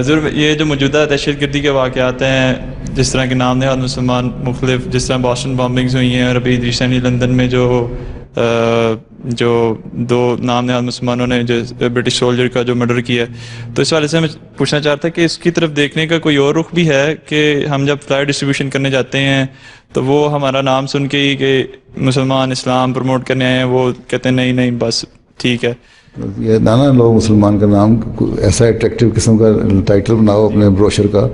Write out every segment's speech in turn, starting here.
ضرور یہ جو موجودہ دہشت گردی کے واقعات ہیں، جس طرح کے نام نہاد مسلمان مختلف، جس طرح باسٹن بامبنگز ہوئی ہیں، اور ابھی ریسنٹلی لندن میں جو دو نام نہاد مسلمانوں نے جو برٹش سولجر کا جو مرڈر کیا ہے، تو اس والے سے میں پوچھنا چاہتا کہ اس کی طرف دیکھنے کا کوئی اور رخ بھی ہے کہ ہم جب فلائر ڈسٹریبیوشن کرنے جاتے ہیں تو وہ ہمارا نام سن کے ہی کہ مسلمان اسلام پروموٹ کرنے آئے ہیں، وہ کہتے ہیں نہیں نہیں بس ٹھیک ہے. یہ نانا لوگ مسلمان کا نام ایسا اٹریکٹیو قسم کا ٹائٹل بناؤ اپنے بروشر کا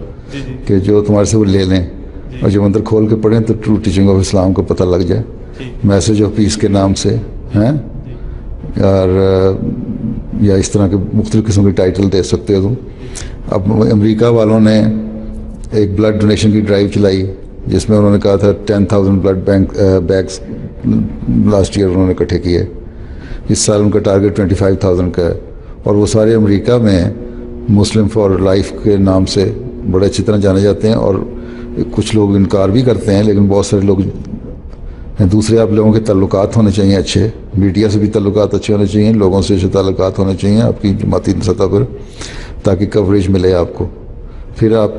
کہ جو تمہارے سے وہ لے لیں، اور جب اندر کھول کے پڑھیں تو ٹرو ٹیچنگ آف اسلام کو پتہ لگ جائے، میسج آف پیس کے نام سے ہیں، اور یا اس طرح کے مختلف قسم کے ٹائٹل دے سکتے ہو تم. اب امریکہ والوں نے ایک بلڈ ڈونیشن کی ڈرائیو چلائی جس میں انہوں نے کہا تھا 10,000 بلڈ بیگس لاسٹ ایئر انہوں نے اکٹھے کیے. اس سال ان کا ٹارگیٹ 25,000 کا ہے، اور وہ سارے امریکہ میں مسلم فار لائف کے نام سے بڑے اچھی طرح جانے جاتے ہیں. اور کچھ لوگ انکار بھی کرتے ہیں، لیکن بہت سارے لوگ دوسرے آپ لوگوں کے تعلقات ہونے چاہیے اچھے، میڈیا سے بھی تعلقات اچھے ہونے چاہیے، لوگوں سے اچھے تعلقات ہونے چاہیے آپ کی جماعتی سطح پر، تاکہ کوریج ملے آپ کو. پھر آپ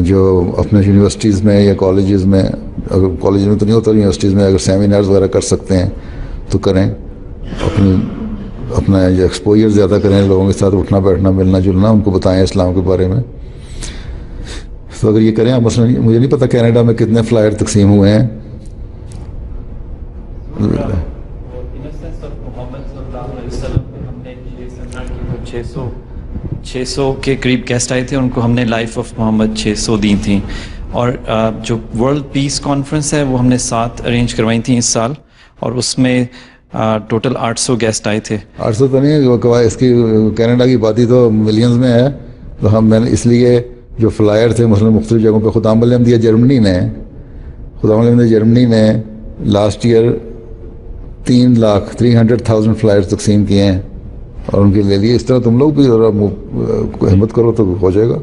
جو اپنے یونیورسٹیز میں یا کالجز میں، اگر کالج میں تو نہیں ہوتا، یونیورسٹیز میں اگر سیمینارز وغیرہ کر سکتے ہیں تو کریں، اپنا ایکسپوجر زیادہ کریں، لوگوں کے ساتھ اٹھنا بیٹھنا ملنا جلنا، ان کو بتائیں اسلام کے بارے میں. تو اگر یہ کریں آپ، مثلا مجھے نہیں پتہ کینیڈا میں کتنے فلائر تقسیم ہوئے ہیں. 600 کے قریب گیسٹ آئے تھے، ان کو ہم نے لائف آف محمد 600 دی تھیں. اور جو ورلڈ پیس کانفرنس ہے وہ ہم نے 7 ارینج کروائی تھیں اس سال، اور اس میں ٹوٹل 800 گیسٹ آئے تھے. 800 تو نہیں ہے، اس کی کینیڈا کی آبادی تو ملینز میں ہے. تو میں نے اس لیے جو فلائر تھے مثلا مختلف جگہوں پہ، خدام الحمدیہ جرمنی نے لاسٹ ایئر 300,000 فلائر تقسیم کیے ہیں اور ان کے لے لیے. اس طرح تم لوگ بھی ذرا ہمت کرو تو ہو جائے گا.